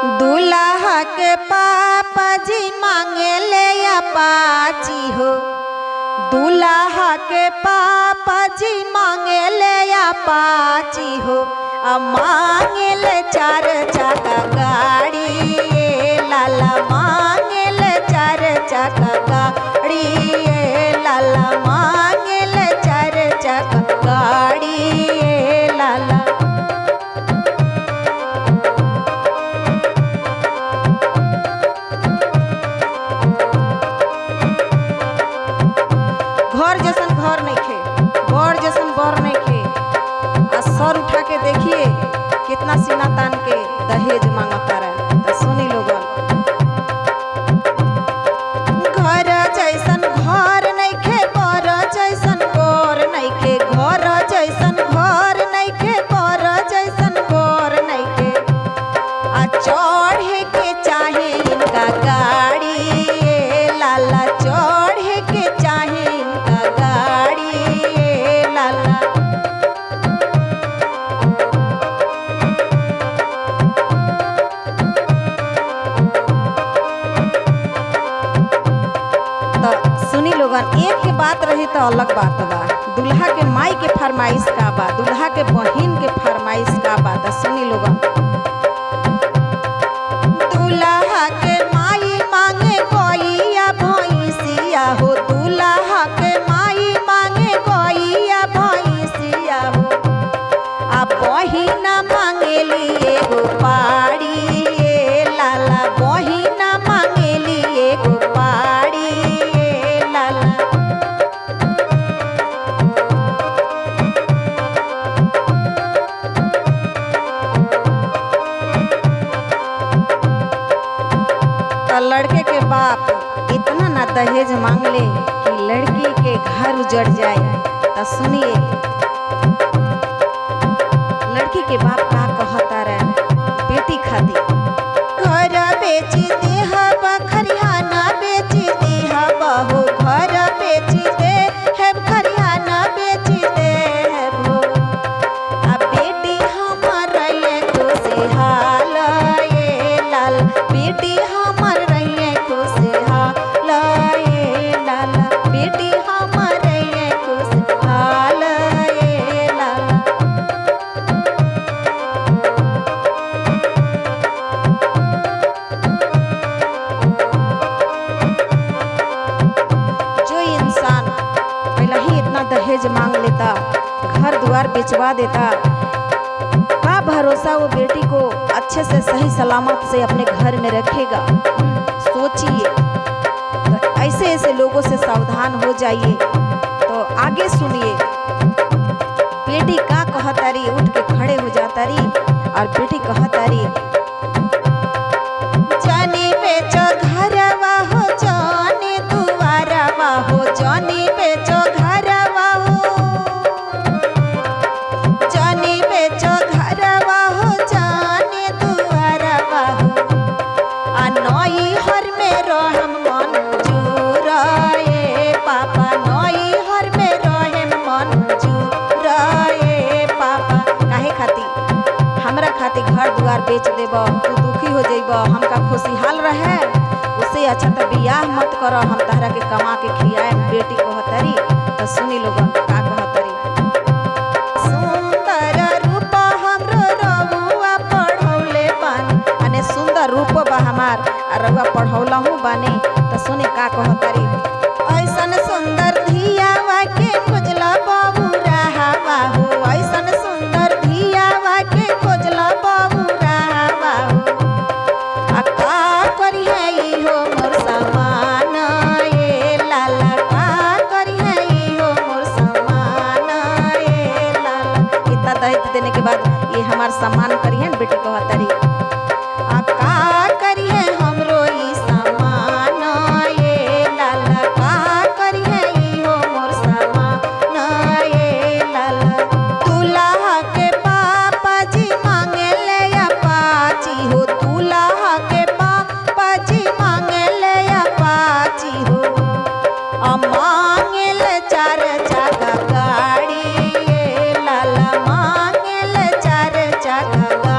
दूल्हा के पापा जी मांगे ले अपाची हो। दूल्हा के पापा जी मांगे ले अपाची हो। मांगे ले 4 चक्का गाड़ी लाला, मांगे ले 4 चक्का गाड़ी लाला, मांगे ले 4 चक्का गाड़ी लाला। घर जैसन घर नहीं खे, बर जैसन बर नहीं खे। आ सर उठा के देखिए कितना सीना तान के दहेज मांगता रहे। तो सुनी लोगन, घर जैसन घर नहीं खे, बर जैसन बर नहीं खे। घर जैसन घर नहीं खे, बर जैसन बर नहीं खे। आ चढ़े के चाहे इनका गाड़ी लाला, चढ़े के चाहे इनका गाड़ी लाला। तो सुनी लोगन, एक के बात रही तो अलग बात बा। दूल्हा के माई के फरमाइश का बा, दूल्हा के बहिन के फरमाइश का बा। तो सुनी लोगन, दूल्हा के माई मांगे गइया भैंसिया हो। दूल्हा के माई मांगे गइया भैंसिया हो। आ बहिना मांगेली एगो पाड़ी लाला, बहिना मांगेली एगो पाड़ी लाला। तो लड़के के बाप इतना ना दहेज मांग ले कि लड़की के घर उजड़ जाए। तो सुनिए, लड़की के बाप का कहता रहे बेटी खातिर, घर बेची देह खरियाना बेची देह बहू, घर बेची दे है खरियाना बेची दे है भो। आ बेटी हमर रहे खुशहाल ये लाल, बेटी हमर रहे खुशहाल ये लाल, बेटी हमर रहे खुशहाल ये लाल। जो इंसान पहले ही इतना दहेज मांग लेता, घर द्वार बेचवा देता, का भरोसा वो बेटी को अच्छे से सही सलामत से अपने घर में रखेगा। सोचिए, तो ऐसे ऐसे लोगों से सावधान हो जाइए। तो आगे सुनिए, बेटी का कहतारी उठ के खड़े हो जातारी और बेटी कहतारी, जानी बेचो घरवा हो, जानी दुआरवा हो, जानी बेचो घरवा हो, जानी बेचो घरवा हो, जानी दुआरवा हो। आ नई हर में रहम मंजूर ए पापा, नई हर में रहम मंजूर ए पापा। काहे खातिर? हमरा खातिर घर द्वार बेच देब, तू दुखी हो जइब, हमका खुशहाल रहे। उससे अच्छा तो बियाह मत करो, हम तहरा के कमा के खियाए। बेटी कहतरी। तो सुनी लोगन का कहतरी, सुंदर रूप हमरो रउआ पढ़ौले बानी, अने सुंदर रूप बा हमार और रउआ पढ़ौलहु बानी। तो सुनी का कहतरी, ऐसन सुंदर धियावा के खोजला बाबू रहावा हो, ऐसन सुंदर धियावा के खोजला बाबू रहावा हो। आ का करी है इहो मोर समान ए लाला, का करी है इहो मोर समान ए लाला। इतना दहेज देने के बाद ये हमार सम्मान करी है। बेटी कहतरी, आ का करी है हमरो ई समान ए लाला, का करी है इहो मोर समान ए लाला। दूल्हा के पापा जी मांगे ले अपाची हो, दूल्हा के पापा जी मांगे ले अपाची हो। आ मांगे ले 4 चक्का गाड़ी ए लाला, मांगे ले 4 चक्का